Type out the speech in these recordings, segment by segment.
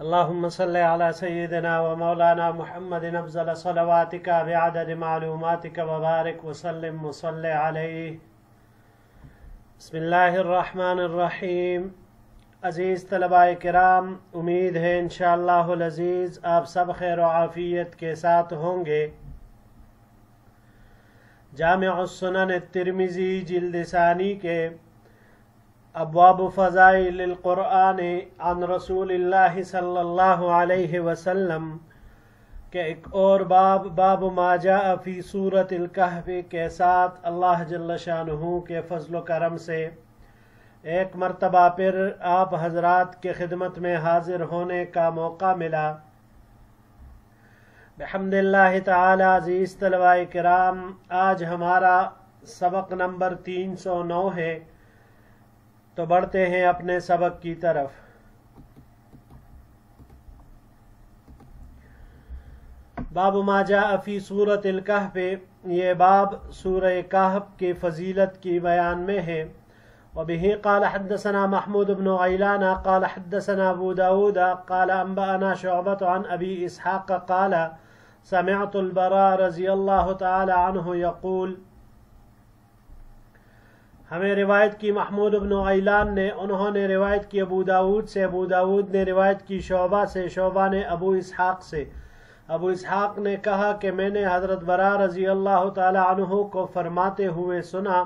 اللهم صل على سيدنا ومولانا محمد أفضل صلواتك بعدد معلوماتك وبارك وسلم وصل عليه. بسم اللہ الرحمن الرحیم. عزیز طلباء کرام، امید ہے انشاءاللہ العزیز آپ سب خیر و عافیت کے ساتھ ہوں گے. جامع السنن الترمذی جلد ثانی کے ابواب فضائل القرآن عن رسول اللہ صلی اللہ علیہ وسلم کہ ایک اور باب ما جاء فی سورۃ الکہف کے ساتھ اللہ جل شانہ کے فضل و کرم سے ایک مرتبہ پھر آپ حضرات کے خدمت میں حاضر ہونے کا موقع ملا. بحمد اللہ تعالی. عزیز طلباء کرام، آج ہمارا سبق نمبر 309 ہے، تو بڑھتے ہیں اپنے سبق کی طرف. باب ما جاء فی سورۃ الکہف، یہ باب سورہ کہف کی فضیلت کی بیان میں ہے. وبه قال حدثنا محمود بن غیلان قال حدثنا ابو داود قال انبأنا شعبة عن ابی اسحاق قال سمعت البراء رضی اللہ تعالی عنہ یقول. ہمیں روایت کی محمود بن غیلان نے، انہوں نے روایت کی ابو داود سے، ابو داود نے روایت کی شعبہ سے، شعبہ نے ابو اسحاق سے. ابو اسحاق نے کہا کہ میں نے حضرت براء رضی اللہ تعالی عنہ کو فرماتے ہوئے سنا: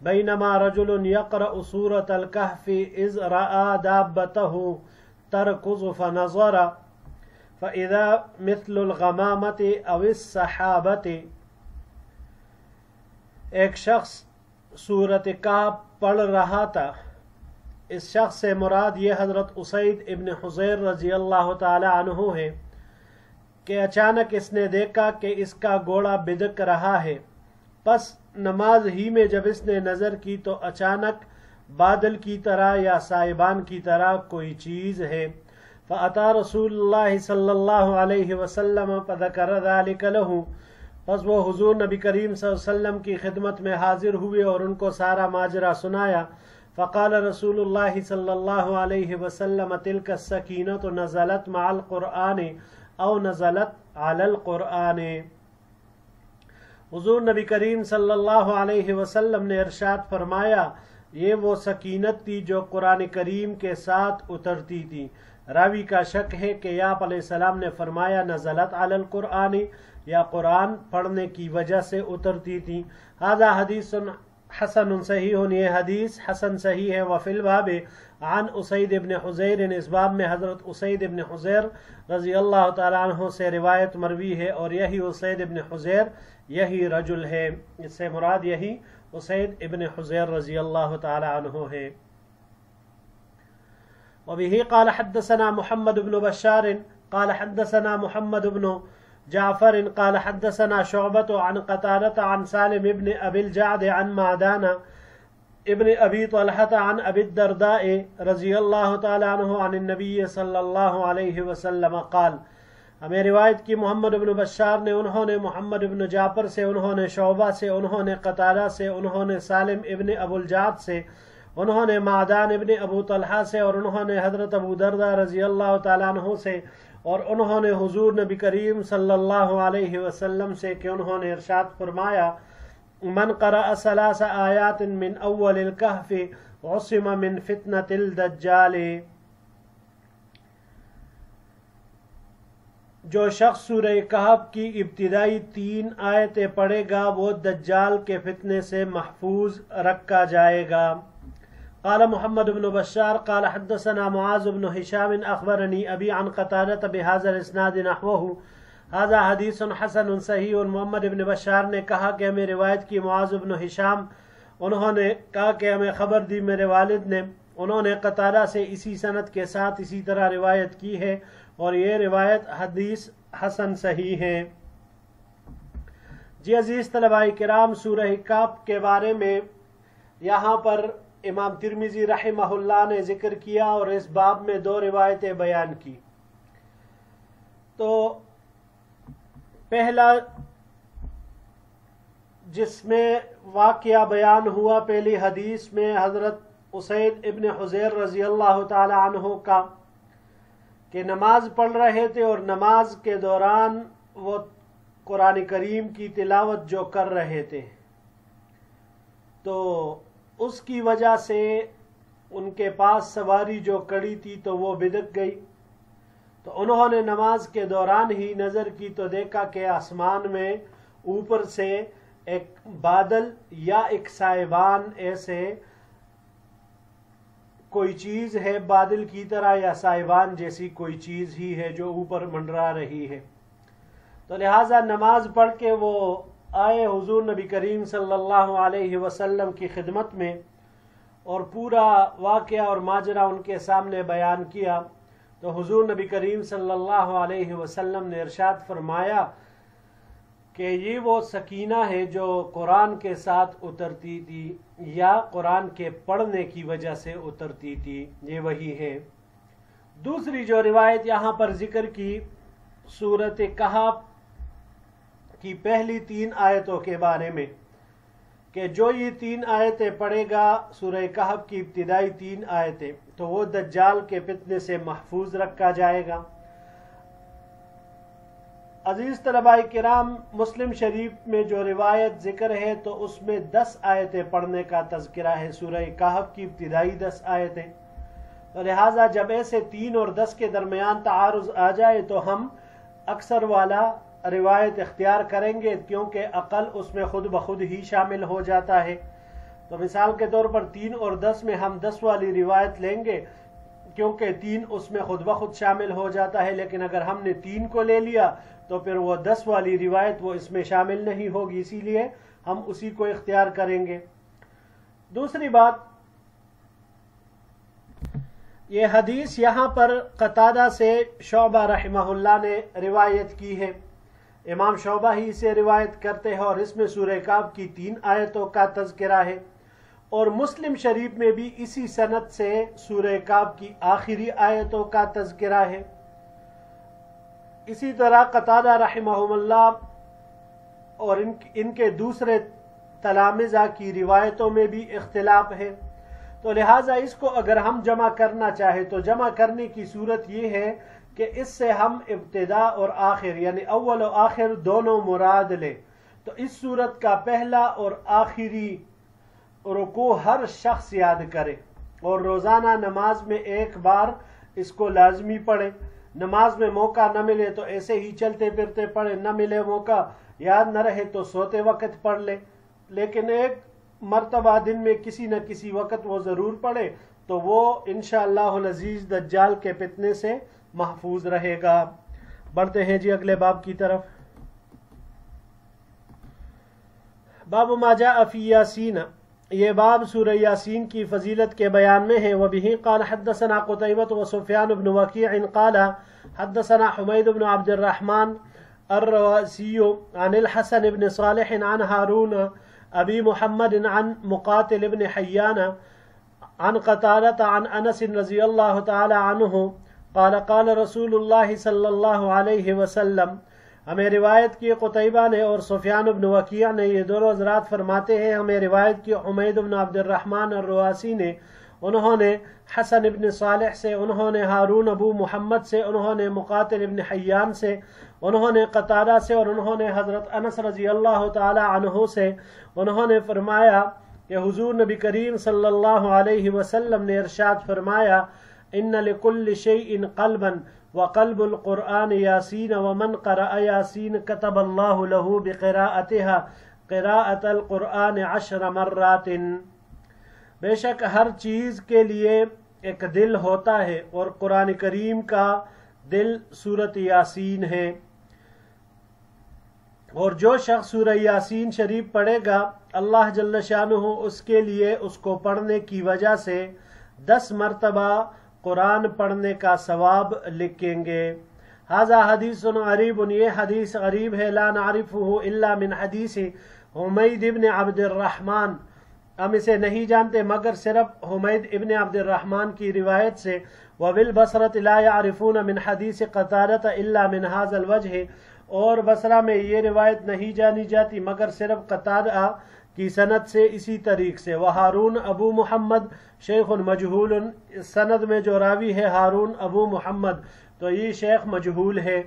بینما رجل یقرأ سورۃ الکہف اذ رأى دابته ترکض فنظر فاذا مثل الغمامة او السحابة. ایک شخص سورۃ کہف پڑھ رہا تھا. اس شخص سے مراد یہ حضرت اسید ابن حضیر رضی اللہ تعالی عنہ ہے کہ اچانک اس نے دیکھا کہ اس کا گھوڑا بدک رہا ہے. پس نماز ہی میں جب اس نے نظر کی تو اچانک بادل کی طرح یا سائبان کی طرح کوئی چیز ہے. فأتى رسول اللہ صلی اللہ علیہ وسلم فذکر ذلک له. پس وہ حضور نبی کریم صلی اللہ علیہ وسلم کی خدمت میں حاضر ہوئے اور ان کو سارا ماجرا سنایا. فقال رسول اللہ صلی اللہ علیہ وسلم تلک السکینۃ نزلت مع القرآن او نزلت علی القرآن. حضور نبی کریم صلی اللہ علیہ وسلم نے ارشاد فرمایا، یہ وہ سکینت تھی جو قرآن کریم کے ساتھ اترتی تھی. راوی کا شک ہے کہ آپ علیہ السلام نے فرمایا نزلت علی القرآن یا قرآن پڑھنے کی وجہ سے اترتی تھی. ھذا حدیث حسن صحیح، یہ حدیث حسن صحیح ہے. وفی الباب عن اسید ابن حضیر، اس باب میں حضرت اسید ابن حضیر رضی اللہ تعالیٰ عنہ سے روایت مروی ہے، اور یہی اسید ابن حضیر یہی رجل ہے. اس سے مراد یہی اسید ابن حضیر رضی اللہ تعالیٰ عنہ ہے. وبه قال حدثنا محمد بن بشار قال حدثنا محمد بن جعفر قال حدثنا شعبة عن قتادة عن سالم بن أبي الجعد عن معدان ابن أبي طلحة عن أبي الدرداء رضي الله تعالى عنه عن النبي صلى الله عليه وسلم قال. ہمیں روایت کی محمد بن بشار نے، انہوں نے محمد بن جعفر سے، انہوں نے شعبہ سے، انہوں نے قتادہ سے، انہوں نے سالم ابن ابو الجعد سے، انہوں نے معدان ابن ابو طلحہ سے، اور انہوں نے حضرت ابو دردہ رضی اللہ تعالیٰ عنہ سے، اور انہوں نے حضور نبی کریم صلی اللہ علیہ وسلم سے کہ انہوں نے ارشاد فرمایا: من قرأ 3 آیات من اول الکہف عصم من فتنة الدجال. جو شخص سورہ کہف کی ابتدائی 3 آیتیں پڑھے گا وہ دجال کے فتنے سے محفوظ رکھا جائے گا. قال محمد بن بشار قال حدثنا معاذ بن هشام اخبرني ابي عن قتادة بهذا الاسناد نحوه هذا حدیث حسن صحیح. محمد بن بشار نے کہا کہ ہمیں روایت کی معاذ بن ہشام، انہوں نے کہا کہ ہمیں خبر دی میرے والد نے، انہوں نے قتادہ سے اسی سند کے ساتھ اسی طرح روایت کی ہے، اور یہ روایت حدیث حسن صحیح ہے. جی عزیز طلباء کرام، سورہ کہف کے بارے میں یہاں پر امام ترمذی رحمہ اللہ نے ذکر کیا اور اس باب میں 2 روایتیں بیان کی. تو پہلا جس میں واقعہ بیان ہوا، پہلی حدیث میں حضرت اسید ابن حضیر رضی اللہ تعالی عنہ کا کہ نماز پڑھ رہے تھے اور نماز کے دوران وہ قرآن کریم کی تلاوت جو کر رہے تھے، تو اس کی وجہ سے ان کے پاس سواری جو کڑی تھی تو وہ بدک گئی، تو انہوں نے نماز کے دوران ہی نظر کی تو دیکھا کہ آسمان میں اوپر سے ایک بادل یا ایک سائبان، ایسے کوئی چیز ہے بادل کی طرح یا سائبان جیسی کوئی چیز ہی ہے جو اوپر منڈرا رہی ہے۔ تو لہٰذا نماز پڑھ کے وہ آئے حضور نبی کریم صلی اللہ علیہ وسلم کی خدمت میں، اور پورا واقعہ اور ماجرا ان کے سامنے بیان کیا، تو حضور نبی کریم صلی اللہ علیہ وسلم نے ارشاد فرمایا کہ یہ وہ سکینہ ہے جو قرآن کے ساتھ اترتی تھی یا قرآن کے پڑھنے کی وجہ سے اترتی تھی، یہ وہی ہے۔ دوسری جو روایت یہاں پر ذکر کی سورۃ کہف کی پہلی 3 آیتوں کے بارے میں، کہ جو یہ 3 آیتیں پڑھے گا، سورہ کہف کی ابتدائی 3 آیتیں، تو وہ دجال کے فتنے سے محفوظ رکھا جائے گا۔ عزیز طلباء کرام، مسلم شریف میں جو روایت ذکر ہے تو اس میں 10 آیتیں پڑھنے کا تذکرہ ہے، سورہ کہف کی ابتدائی 10 آیتیں، تو لہٰذا جب ایسے 3 اور 10 کے درمیان تعارض آ جائے تو ہم اکثر والا روایت اختیار کریں گے، کیونکہ عقل اس میں خود بخود ہی شامل ہو جاتا ہے۔ تو مثال کے طور پر 3 اور 10 میں ہم 10 والی روایت لیں گے، کیونکہ 3 اس میں خود بخود شامل ہو جاتا ہے، لیکن اگر ہم نے 3 کو لے لیا تو پھر وہ 10 والی روایت وہ اس میں شامل نہیں ہوگی، اسی لیے ہم اسی کو اختیار کریں گے۔ دوسری بات، یہ حدیث یہاں پر قتادہ سے شعبہ رحمہ اللہ نے روایت کی ہے، امام شعبہ ہی سے روایت کرتے ہیں، اور اس میں سورہ کہف کی 3 آیتوں کا تذکرہ ہے، اور مسلم شریف میں بھی اسی سند سے سورہ کہف کی آخری آیتوں کا تذکرہ ہے۔ اسی طرح قتادہ رحمہم اللہ اور ان کے دوسرے تلامذہ کی روایتوں میں بھی اختلاف ہے، تو لہٰذا اس کو اگر ہم جمع کرنا چاہیں تو جمع کرنے کی صورت یہ ہے کہ اس سے ہم ابتدا اور آخر یعنی اول و آخر دونوں مراد لیں، تو اس صورت کا پہلا اور آخری رکوع ہر شخص یاد کرے، اور روزانہ نماز میں ایک بار اس کو لازمی پڑھے۔ نماز میں موقع نہ ملے تو ایسے ہی چلتے پھرتے پڑھے، نہ ملے موقع، یاد نہ رہے تو سوتے وقت پڑھ لے، لیکن ایک مرتبہ دن میں کسی نہ کسی وقت وہ ضرور پڑھے، تو وہ انشاءاللہ العزیز دجال کے فتنے سے محفوظ رہے گا۔ بڑھتے ہیں جی اگلے باب کی طرف۔ باب ما جاء فی یاسین، یہ باب سورہ یاسین کی فضیلت کے بیان میں ہے۔ وبہ قال حدثنا قتیبۃ وسفیان بن وکیع قال حدثنا حمید بن عبد الرحمن الرواسی عن الحسن بن صالح عن هارون ابی محمد عن مقاتل بن حیان عن قتادة عن انس رضی اللہ تعالی عنہ قال قال رسول اللہ صلی اللہ علیہ وسلم، ہمیں روایت کی قتیبہ نے اور سفیان بن وکیع نے، یہ دونوں حضرات فرماتے ہیں ہمیں روایت کی حمید بن عبد الرحمن الرواسی نے، انہوں نے حسن بن صالح سے، انہوں نے ہارون ابو محمد سے، انہوں نے مقاتل بن حیان سے، انہوں نے قتادہ سے، اور انہوں نے حضرت انس رضی اللہ تعالی عنہ سے، انہوں نے فرمایا کہ حضور نبی کریم صلی اللہ علیہ وسلم نے ارشاد فرمایا، ان لکل شیء قلبا وقلب القرآن یاسین ومن قرأ یاسین کتب اللہ له بقراءتها قراءة القرآن 10 مرات، بے شک ہر چیز کے لیے ایک دل ہوتا ہے، اور قرآن کریم کا دل سورۃ یاسین ہے، اور جو شخص سورہ یاسین شریف پڑھے گا اللہ جل شانہ اس کے لیے اس کو پڑھنے کی وجہ سے 10 مرتبہ قرآن پڑھنے کا ثواب لکھیں گے۔ ھذا حدیث غریب، یہ حدیث غریب ہے، لا نعرفہ الا من حدیث حمید ابن عبد الرحمن، ہم اسے نہیں جانتے مگر صرف حمید ابن عبد الرحمن کی روایت سے۔ وبالبصرۃ لا يعرفون من حدیث قتادہ الا من ھذا الوجہ، اور بصرہ میں یہ روایت نہیں جانی جاتی مگر صرف قتادہ کی سند سے، اسی طریق سے۔ وہارون ابو محمد شیخ مجہول، سند میں جو راوی ہے ہارون ابو محمد تو یہ شیخ مجہول ہے.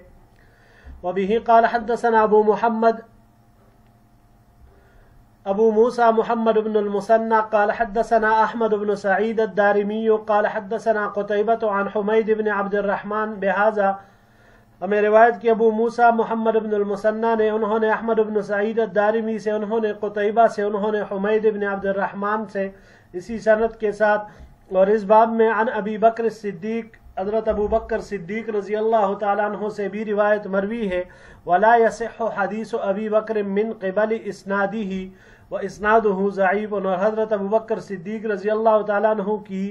وبه قال حدثنا ابو محمد ابو موسى محمد بن المثنى قال حدثنا احمد بن سعيد الدارمي قال حدثنا قتيبة عن حميد بن عبد الرحمن بهذا. ہمیں روایت کی ابو موسیٰ محمد بن المثنى نے، انہوں نے احمد بن سعید الدارمی سے، انہوں نے قتیبہ سے، انہوں نے حمید بن عبد الرحمن سے اسی سند کے ساتھ. اور اس باب میں عن ابی بکر الصدیق، حضرت ابو بکر صدیق رضی اللہ تعالیٰ عنہ سے بھی روایت مروی ہے. ولا يصح حدیث ابی بکر من قبل اسنادہ واسنادہ ضعیف. اور حضرت ابو بکر صدیق رضی اللہ تعالیٰ عنہ کی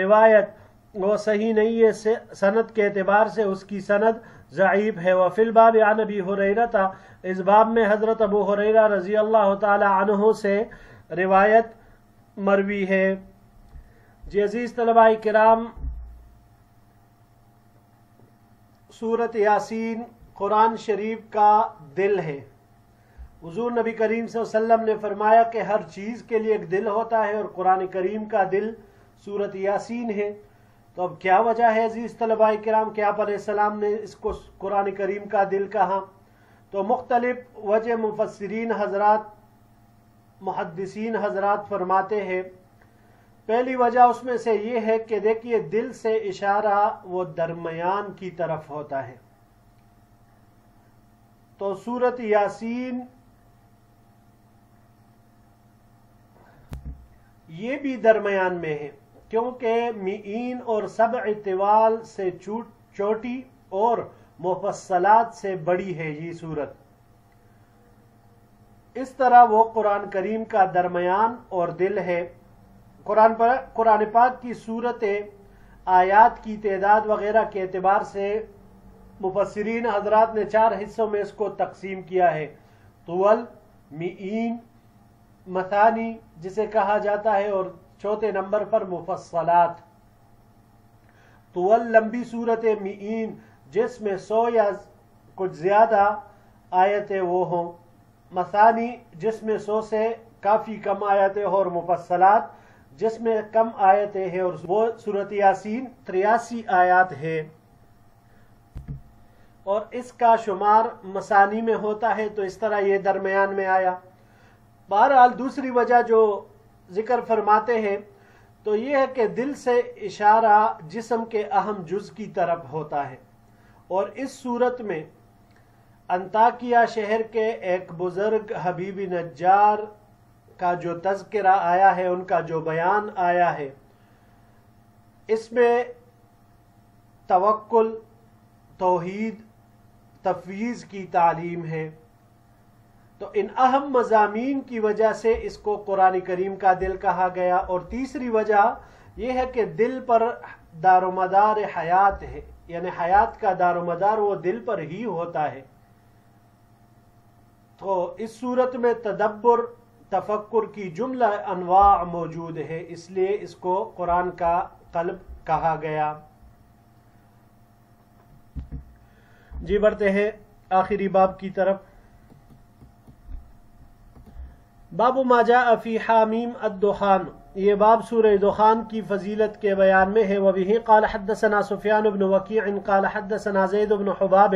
روایت وہ صحیح نہیں ہے، سند کے اعتبار سے اس کی سند ضعیف ہے. وفی الباب عن ابی ہریرہ، اس باب میں حضرت ابو ہریرہ رضی اللہ تعالی عنہ سے روایت مروی ہے. جی عزیز طلباء کرام، سورۃ یاسین قرآن شریف کا دل ہے. حضور نبی کریم صلی اللہ علیہ وسلم نے فرمایا کہ ہر چیز کے لیے ایک دل ہوتا ہے، اور قرآن کریم کا دل سورۃ یاسین ہے. تو اب کیا وجہ ہے عزیز طلباء کرام کہ آپ علیہ السلام نے اس کو قرآن کریم کا دل کہا؟ تو مختلف وجہ مفسرین حضرات، محدثین حضرات فرماتے ہیں. پہلی وجہ اس میں سے یہ ہے کہ دیکھیے دل سے اشارہ وہ درمیان کی طرف ہوتا ہے. تو سورۃ یاسین یہ بھی درمیان میں ہے، کیونکہ مئین اور سبع طوال سے چھوٹی اور مفصلات سے بڑی ہے یہ سورت. اس طرح وہ قرآن کریم کا درمیان اور دل ہے. قرآن پاک کی صورتیں آیات کی تعداد وغیرہ کے اعتبار سے مفسرین حضرات نے 4 حصوں میں اس کو تقسیم کیا ہے. طول، مئین، مثانی جسے کہا جاتا ہے، اور چوتھے نمبر پر مفصلات. طول لمبی صورت مئین جس میں 100 یا کچھ زیادہ آیتیں وہ ہوں، مثانی جس میں 100 سے کافی کم آیتیں ہوں، اور مفصلات جس میں کم آیتیں ہیں، اور وہ سورۃ یاسین 83 آیات ہے. اور اس کا شمار مثانی میں ہوتا ہے، تو اس طرح یہ درمیان میں آیا. بہرحال دوسری وجہ جو ذکر فرماتے ہیں تو یہ ہے کہ دل سے اشارہ جسم کے اہم جز کی طرف ہوتا ہے. اور اس صورت میں انطاکیہ شہر کے ایک بزرگ حبیب نجار کا جو تذکرہ آیا ہے، ان کا جو بیان آیا ہے، اس میں توکل، توحید، تفویض کی تعلیم ہے. تو ان اہم مضامین کی وجہ سے اس کو قرآن کریم کا دل کہا گیا. اور تیسری وجہ یہ ہے کہ دل پر دار و مدار حیات ہے، یعنی حیات کا دار و مدار وہ دل پر ہی ہوتا ہے. تو اس صورت میں تدبر، تفکر کی جملہ انواع موجود ہے، اس لیے اس کو قرآن کا قلب کہا گیا. جی بڑھتے ہیں آخری باب کی طرف. باب ما جاء فی حامیم الدخان، یہ باب سورہ دخان کی فضیلت کے بیان میں ہے. وبه قال حدثنا سفیان بن وکیع قال حدثنا زید بن حباب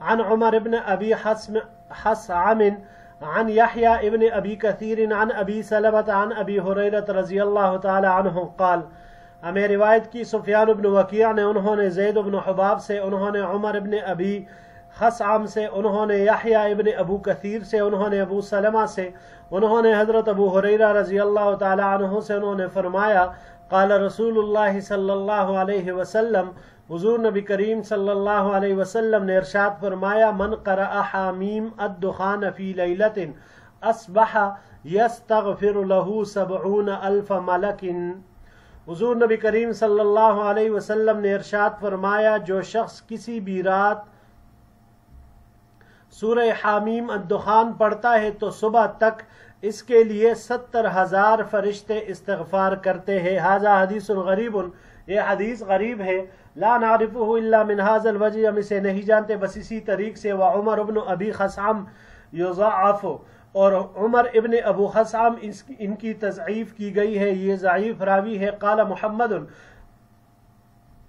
عن عمر بن ابی حصعم عن یحیی ابن ابی کثیر عن ابی سلمۃ عن ابی ہریرہ رضی اللہ تعالی عنہ قال. ہمیں روایت کی سفیان بن وکیع نے، انہوں نے زید بن حباب سے، انہوں نے عمر بن ابی حصعم سے، انہوں نے یحیی ابن ابو کثیر سے، انہوں نے ابو سلمہ سے، انہوں نے حضرت ابو ہریرہ رضی اللہ تعالی عنہ سے انہوں نے فرمایا قال رسول اللہ صلی اللہ علیہ وسلم، حضور نبی کریم صلی اللہ علیہ وسلم نے ارشاد فرمایا من قرأ حامیم الدخان فی لیلۃ اصبح یستغفر له 70,000 ملک. حضور نبی کریم صلی اللہ علیہ وسلم نے ارشاد فرمایا جو شخص کسی بھی رات سورہ حامیم الدخان پڑھتا ہے تو صبح تک اس کے لیے 70,000 فرشتے استغفار کرتے ہیں. ھذا حدیث غریب، یہ حدیث غریب ہے. لا نعرفہ الا من ھذا الوجہ، ہم اسے نہیں جانتے بس اسی طریق سے. وعمر ابن ابی حصعم یضعف، اور عمر ابن ابو حصعم ان کی تضعیف کی گئی ہے، یہ ضعیف راوی ہے. قال محمد،